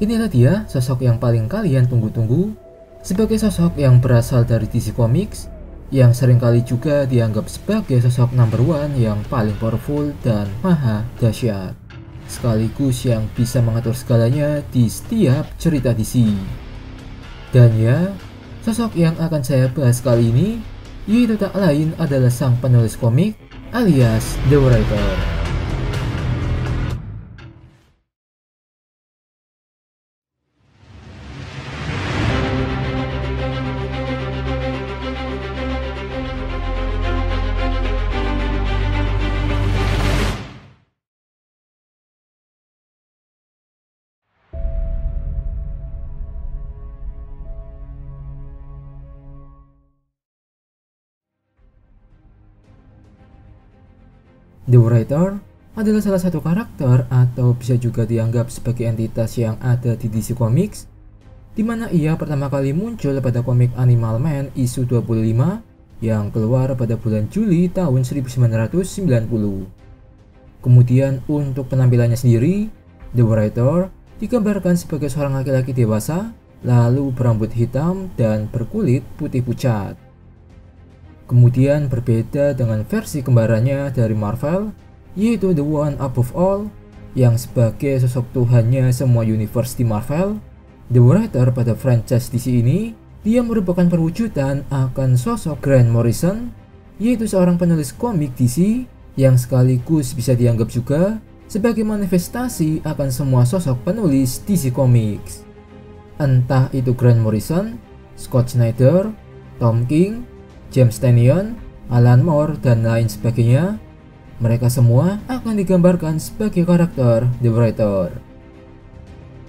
Inilah dia sosok yang paling kalian tunggu-tunggu, sebagai sosok yang berasal dari DC Comics, yang seringkali juga dianggap sebagai sosok number one yang paling powerful dan maha dahsyat, sekaligus yang bisa mengatur segalanya di setiap cerita DC. Dan ya, sosok yang akan saya bahas kali ini, yaitu tak lain adalah sang penulis komik alias The Writer. The Writer adalah salah satu karakter atau bisa juga dianggap sebagai entitas yang ada di DC Comics, di mana ia pertama kali muncul pada komik Animal Man issue 25 yang keluar pada bulan Juli tahun 1990. Kemudian untuk penampilannya sendiri, The Writer digambarkan sebagai seorang laki-laki dewasa, lalu berambut hitam dan berkulit putih pucat. Kemudian berbeda dengan versi kembarannya dari Marvel, yaitu The One Above All, yang sebagai sosok Tuhannya semua universe di Marvel. The Writer pada franchise DC ini, dia merupakan perwujudan akan sosok Grant Morrison, yaitu seorang penulis komik DC yang sekaligus bisa dianggap juga sebagai manifestasi akan semua sosok penulis DC Comics. Entah itu Grant Morrison, Scott Snyder, Tom King, James Tynion, Alan Moore, dan lain sebagainya, mereka semua akan digambarkan sebagai karakter The Writer.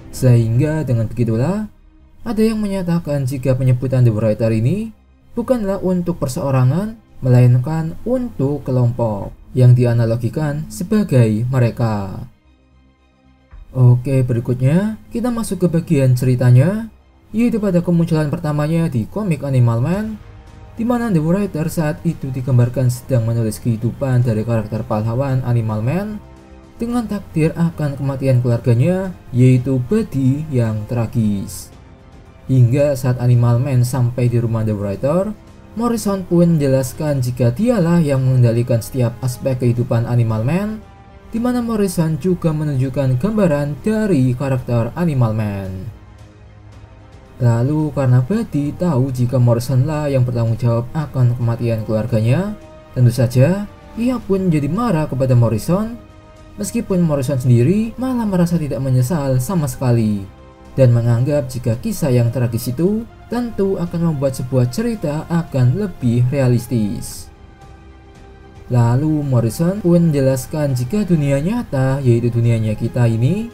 Sehingga dengan begitulah, ada yang menyatakan jika penyebutan The Writer ini bukanlah untuk perseorangan, melainkan untuk kelompok yang dianalogikan sebagai mereka. Oke, berikutnya kita masuk ke bagian ceritanya, yaitu pada kemunculan pertamanya di komik Animal Man, di mana The Writer saat itu digambarkan sedang menulis kehidupan dari karakter pahlawan Animal Man dengan takdir akan kematian keluarganya, yaitu Buddy yang tragis. Hingga saat Animal Man sampai di rumah The Writer, Morrison pun menjelaskan jika dialah yang mengendalikan setiap aspek kehidupan Animal Man, di mana Morrison juga menunjukkan gambaran dari karakter Animal Man. Lalu karena Buddy tahu jika Morrison lah yang bertanggung jawab akan kematian keluarganya, tentu saja ia pun menjadi marah kepada Morrison, meskipun Morrison sendiri malah merasa tidak menyesal sama sekali, dan menganggap jika kisah yang tragis itu tentu akan membuat sebuah cerita akan lebih realistis. Lalu Morrison pun menjelaskan jika dunia nyata, yaitu dunianya kita ini,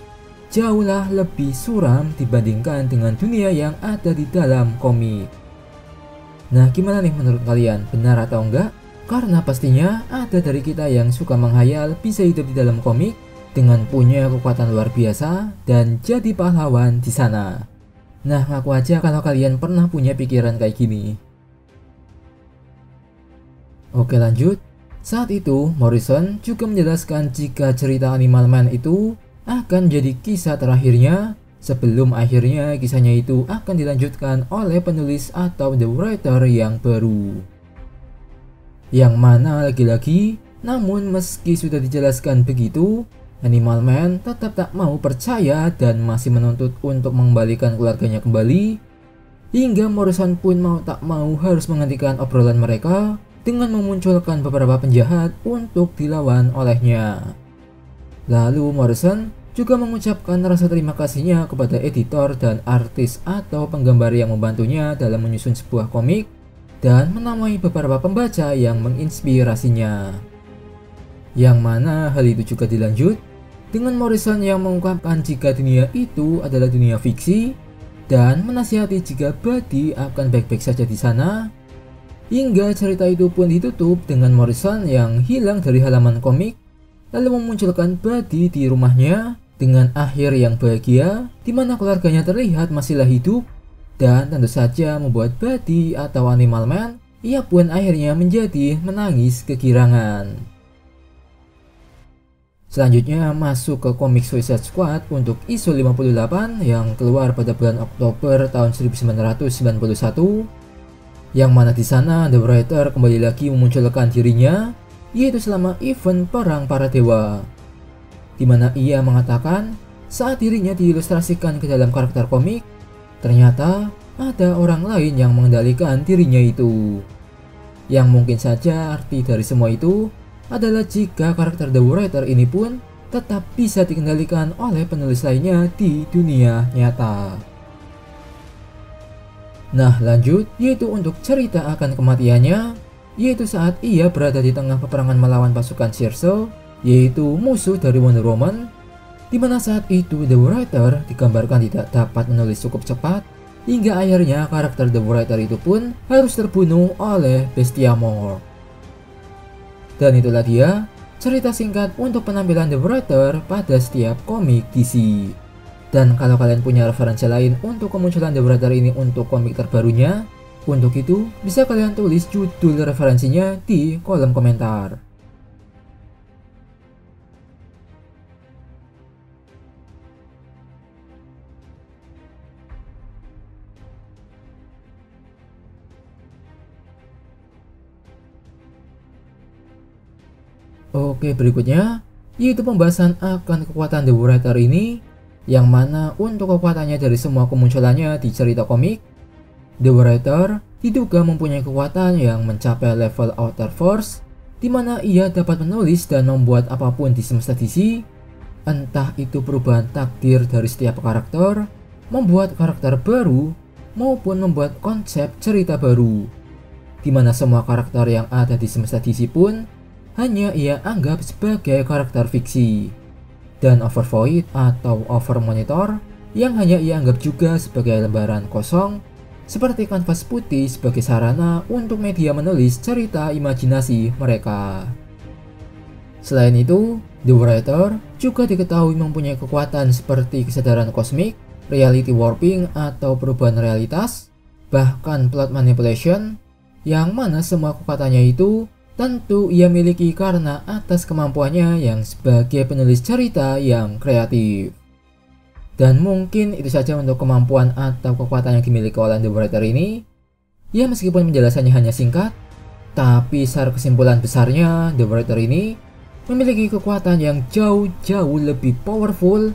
jauhlah lebih suram dibandingkan dengan dunia yang ada di dalam komik. Nah, gimana nih menurut kalian? Benar atau enggak? Karena pastinya ada dari kita yang suka menghayal bisa hidup di dalam komik dengan punya kekuatan luar biasa dan jadi pahlawan di sana. Nah, ngaku aja kalau kalian pernah punya pikiran kayak gini. Oke, lanjut. Saat itu, Morrison juga menjelaskan jika cerita Animal Man itu akan jadi kisah terakhirnya sebelum akhirnya kisahnya itu akan dilanjutkan oleh penulis atau The Writer yang baru. Yang mana lagi-lagi, namun meski sudah dijelaskan begitu, Animal Man tetap tak mau percaya dan masih menuntut untuk mengembalikan keluarganya kembali, hingga Morrison pun mau tak mau harus menghentikan obrolan mereka dengan memunculkan beberapa penjahat untuk dilawan olehnya. Lalu Morrison juga mengucapkan rasa terima kasihnya kepada editor dan artis atau penggambar yang membantunya dalam menyusun sebuah komik dan menamai beberapa pembaca yang menginspirasinya. Yang mana hal itu juga dilanjut dengan Morrison yang mengungkapkan jika dunia itu adalah dunia fiksi dan menasihati jika Buddy akan baik-baik saja di sana. Hingga cerita itu pun ditutup dengan Morrison yang hilang dari halaman komik, lalu memunculkan Buddy di rumahnya dengan akhir yang bahagia, di mana keluarganya terlihat masihlah hidup, dan tentu saja membuat Buddy atau Animal Man, ia pun akhirnya menjadi menangis kegirangan. Selanjutnya masuk ke komik Suicide Squad untuk isu 58 yang keluar pada bulan Oktober tahun 1991, yang mana di sana The Writer kembali lagi memunculkan dirinya, yaitu selama event Perang Para Dewa, di mana ia mengatakan saat dirinya diilustrasikan ke dalam karakter komik, ternyata ada orang lain yang mengendalikan dirinya itu. Yang mungkin saja arti dari semua itu adalah jika karakter The Writer ini pun tetap bisa dikendalikan oleh penulis lainnya di dunia nyata. Nah lanjut, yaitu untuk cerita akan kematiannya, yaitu saat ia berada di tengah peperangan melawan pasukan Circe, yaitu musuh dari Wonder Woman, dimana saat itu The Writer digambarkan tidak dapat menulis cukup cepat, hingga akhirnya karakter The Writer itu pun harus terbunuh oleh Bestiamor. Dan itulah dia cerita singkat untuk penampilan The Writer pada setiap komik DC. Dan kalau kalian punya referensi lain untuk kemunculan The Writer ini untuk komik terbarunya, untuk itu bisa kalian tulis judul referensinya di kolom komentar. Oke, berikutnya yaitu pembahasan akan kekuatan The Writer ini, yang mana untuk kekuatannya dari semua kemunculannya di cerita komik, The Writer diduga mempunyai kekuatan yang mencapai level Outer Force, di mana ia dapat menulis dan membuat apapun di semesta DC, entah itu perubahan takdir dari setiap karakter, membuat karakter baru, maupun membuat konsep cerita baru, di mana semua karakter yang ada di semesta DC pun hanya ia anggap sebagai karakter fiksi, dan Overvoid atau Overmonitor yang hanya ia anggap juga sebagai lembaran kosong seperti kanvas putih sebagai sarana untuk media menulis cerita imajinasi mereka. Selain itu, The Writer juga diketahui mempunyai kekuatan seperti kesadaran kosmik, reality warping atau perubahan realitas, bahkan plot manipulation, yang mana semua kekuatannya itu tentu ia miliki karena atas kemampuannya yang sebagai penulis cerita yang kreatif. Dan mungkin itu saja untuk kemampuan atau kekuatan yang dimiliki oleh The Writer ini. Ya meskipun penjelasannya hanya singkat, tapi secara kesimpulan besarnya The Writer ini memiliki kekuatan yang jauh-jauh lebih powerful,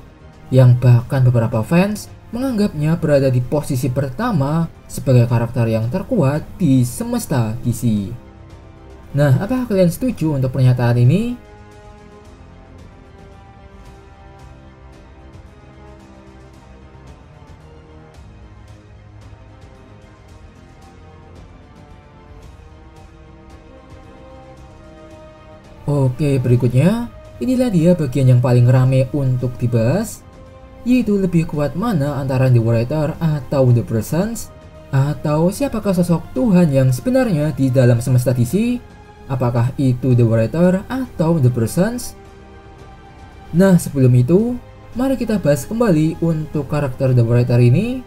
yang bahkan beberapa fans menganggapnya berada di posisi pertama sebagai karakter yang terkuat di semesta DC. Nah, apakah kalian setuju untuk pernyataan ini? Oke, berikutnya, inilah dia bagian yang paling rame untuk dibahas, yaitu lebih kuat mana antara The Writer atau The Presence, atau siapakah sosok Tuhan yang sebenarnya di dalam semesta DC? Apakah itu The Writer atau The Presence? Nah, sebelum itu, mari kita bahas kembali untuk karakter The Writer ini,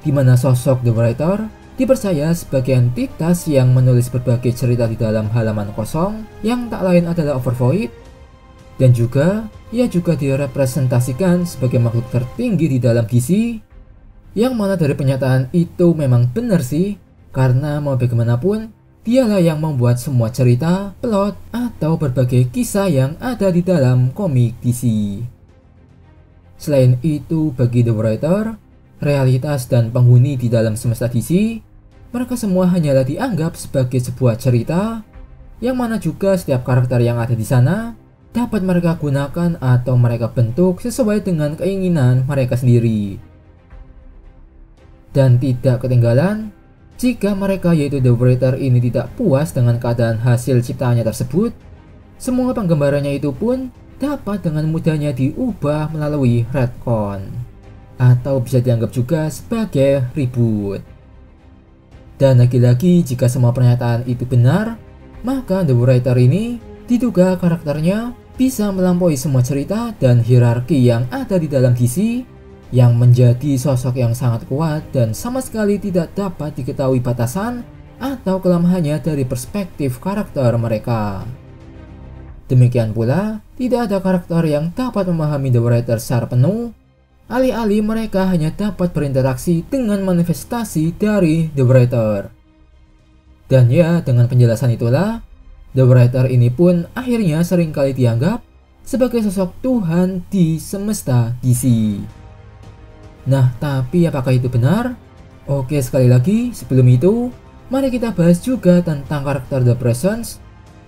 di mana sosok The Writer dipercaya sebagai entitas yang menulis berbagai cerita di dalam halaman kosong yang tak lain adalah Overvoid, dan juga ia juga direpresentasikan sebagai makhluk tertinggi di dalam DC, yang mana dari pernyataan itu memang benar sih, karena mau bagaimanapun dialah yang membuat semua cerita, plot, atau berbagai kisah yang ada di dalam komik DC. Selain itu, bagi The Writer, realitas dan penghuni di dalam semesta DC, mereka semua hanyalah dianggap sebagai sebuah cerita, yang mana juga setiap karakter yang ada di sana dapat mereka gunakan atau mereka bentuk sesuai dengan keinginan mereka sendiri. Dan tidak ketinggalan, jika mereka yaitu The Writer ini tidak puas dengan keadaan hasil ciptaannya tersebut, semua penggambarannya itu pun dapat dengan mudahnya diubah melalui retcon, atau bisa dianggap juga sebagai reboot. Dan lagi-lagi jika semua pernyataan itu benar, maka The Writer ini diduga karakternya bisa melampaui semua cerita dan hierarki yang ada di dalam DC, yang menjadi sosok yang sangat kuat dan sama sekali tidak dapat diketahui batasan atau kelemahannya dari perspektif karakter mereka. Demikian pula, tidak ada karakter yang dapat memahami The Writer secara penuh, alih-alih mereka hanya dapat berinteraksi dengan manifestasi dari The Writer. Dan ya, dengan penjelasan itulah, The Writer ini pun akhirnya seringkali dianggap sebagai sosok Tuhan di semesta DC. Nah, tapi apakah itu benar? Oke, sekali lagi, sebelum itu, mari kita bahas juga tentang karakter The Presence,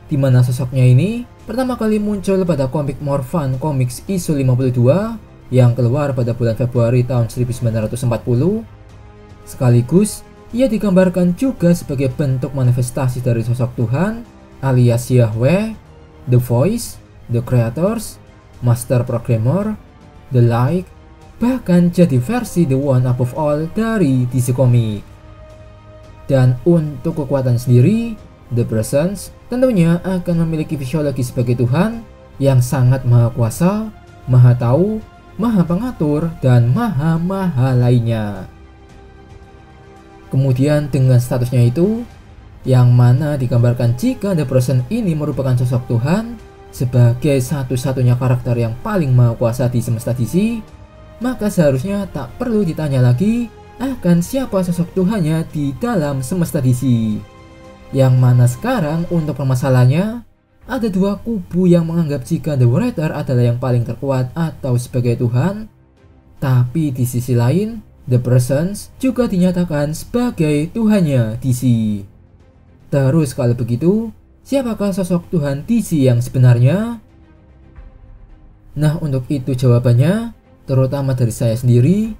di mana sosoknya ini pertama kali muncul pada komik More Fun Comics issue 52 yang keluar pada bulan Februari tahun 1940. Sekaligus, ia digambarkan juga sebagai bentuk manifestasi dari sosok Tuhan, alias Yahweh, The Voice, The Creators, Master Programmer, The Light, bahkan jadi versi The One Above All dari DC Comics. Dan untuk kekuatan sendiri, The Presence tentunya akan memiliki fisiologi sebagai Tuhan yang sangat maha kuasa, maha tahu, maha pengatur, dan maha lainnya. Kemudian dengan statusnya itu, yang mana digambarkan jika The Presence ini merupakan sosok Tuhan sebagai satu-satunya karakter yang paling maha kuasa di semesta DC, maka seharusnya tak perlu ditanya lagi akan siapa sosok Tuhannya di dalam semesta DC. Yang mana sekarang untuk permasalahannya, ada dua kubu yang menganggap jika The Writer adalah yang paling terkuat atau sebagai Tuhan, tapi di sisi lain, The Presence juga dinyatakan sebagai Tuhannya DC. Terus kalau begitu, siapakah sosok Tuhan DC yang sebenarnya? Nah, untuk itu jawabannya, terutama dari saya sendiri,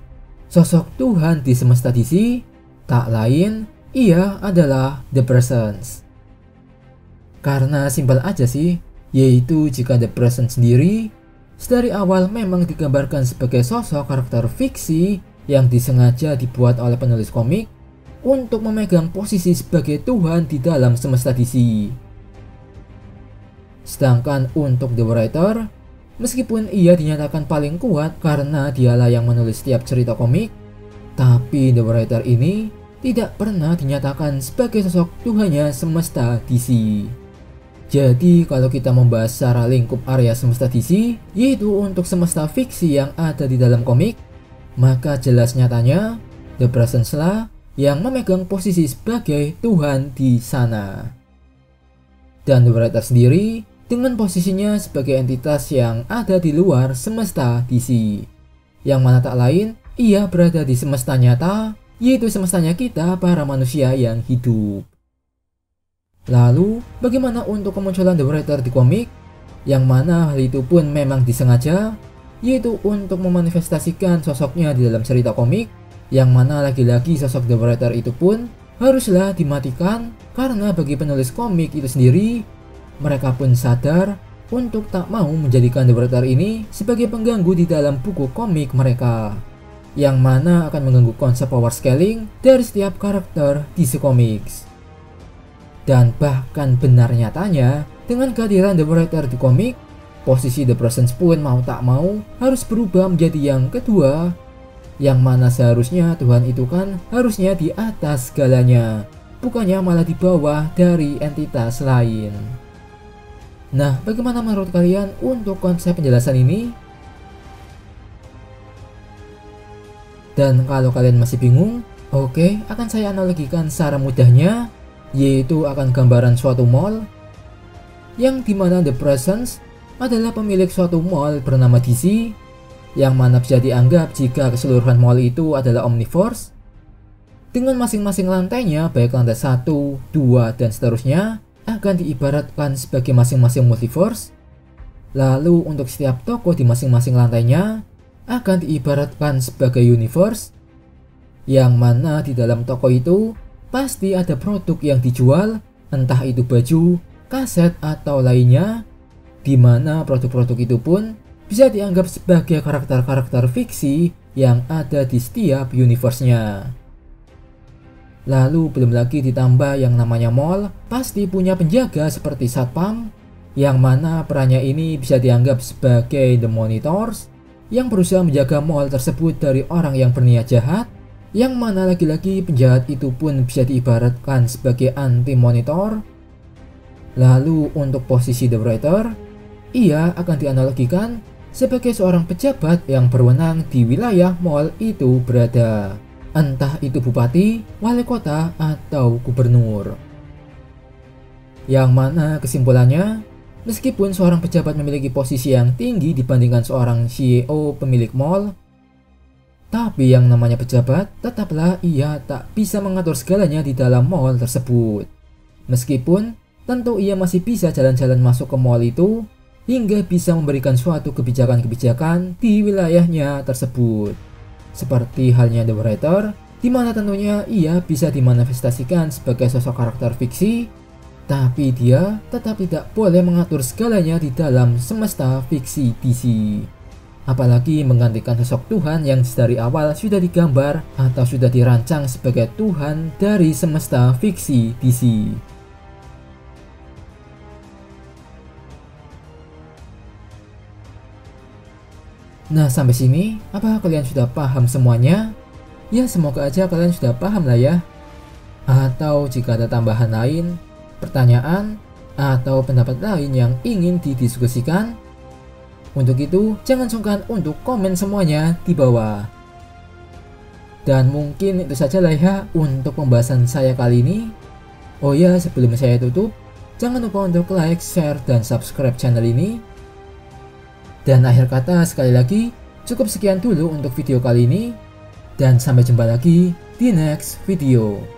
sosok Tuhan di semesta DC tak lain, ia adalah The Presence. Karena simpel aja sih, yaitu jika The Presence sendiri dari awal memang digambarkan sebagai sosok karakter fiksi yang disengaja dibuat oleh penulis komik untuk memegang posisi sebagai Tuhan di dalam semesta DC. Sedangkan untuk The Writer, meskipun ia dinyatakan paling kuat karena dialah yang menulis setiap cerita komik, tapi The Writer ini tidak pernah dinyatakan sebagai sosok Tuhannya semesta DC. Jadi kalau kita membahas secara lingkup area semesta DC, yaitu untuk semesta fiksi yang ada di dalam komik, maka jelas nyatanya The Presence lah yang memegang posisi sebagai Tuhan di sana. Dan The Writer sendiri dengan posisinya sebagai entitas yang ada di luar semesta DC, yang mana tak lain ia berada di semesta nyata, yaitu semestanya kita para manusia yang hidup. Lalu bagaimana untuk kemunculan The Writer di komik, yang mana hal itu pun memang disengaja, yaitu untuk memanifestasikan sosoknya di dalam cerita komik, yang mana lagi-lagi sosok The Writer itu pun haruslah dimatikan karena bagi penulis komik itu sendiri, mereka pun sadar untuk tak mau menjadikan The Writer ini sebagai pengganggu di dalam buku komik mereka, yang mana akan mengganggu konsep power scaling dari setiap karakter DC Comics. Dan bahkan benar nyatanya, dengan kehadiran The Writer di komik, posisi The Presence pun mau tak mau harus berubah menjadi yang kedua, yang mana seharusnya Tuhan itu kan harusnya di atas segalanya, bukannya malah di bawah dari entitas lain. Nah, bagaimana menurut kalian untuk konsep penjelasan ini? Dan kalau kalian masih bingung, oke, akan saya analogikan secara mudahnya, yaitu akan gambaran suatu mall, yang dimana The Presence adalah pemilik suatu mall bernama DC, yang mana bisa dianggap jika keseluruhan mall itu adalah omniverse, dengan masing-masing lantainya baik lantai 1, 2, dan seterusnya akan diibaratkan sebagai masing-masing multiverse. Lalu untuk setiap toko di masing-masing lantainya akan diibaratkan sebagai universe, yang mana di dalam toko itu pasti ada produk yang dijual, entah itu baju, kaset, atau lainnya, di mana produk-produk itu pun bisa dianggap sebagai karakter-karakter fiksi yang ada di setiap universe-nya. Lalu belum lagi ditambah yang namanya mall pasti punya penjaga seperti satpam, yang mana perannya ini bisa dianggap sebagai the monitors yang berusaha menjaga mall tersebut dari orang yang berniat jahat, yang mana lagi-lagi penjahat itu pun bisa diibaratkan sebagai anti-monitor. Lalu untuk posisi The Writer, ia akan dianalogikan sebagai seorang pejabat yang berwenang di wilayah mall itu berada. Entah itu bupati, wali kota, atau gubernur. Yang mana kesimpulannya, meskipun seorang pejabat memiliki posisi yang tinggi dibandingkan seorang CEO pemilik mall, tapi yang namanya pejabat tetaplah ia tak bisa mengatur segalanya di dalam mall tersebut. Meskipun tentu ia masih bisa jalan-jalan masuk ke mall itu hingga bisa memberikan suatu kebijakan-kebijakan di wilayahnya tersebut. Seperti halnya The Writer, di mana tentunya ia bisa dimanifestasikan sebagai sosok karakter fiksi, tapi dia tetap tidak boleh mengatur segalanya di dalam semesta fiksi DC. Apalagi menggantikan sosok Tuhan yang dari awal sudah digambar atau sudah dirancang sebagai Tuhan dari semesta fiksi DC. Nah, sampai sini, apa kalian sudah paham semuanya? Ya, semoga aja kalian sudah paham lah ya. Atau jika ada tambahan lain, pertanyaan, atau pendapat lain yang ingin didiskusikan, untuk itu jangan sungkan untuk komen semuanya di bawah. Dan mungkin itu saja lah ya untuk pembahasan saya kali ini. Oh ya, sebelum saya tutup, jangan lupa untuk like, share, dan subscribe channel ini. Dan akhir kata sekali lagi, cukup sekian dulu untuk video kali ini. Dan sampai jumpa lagi di next video.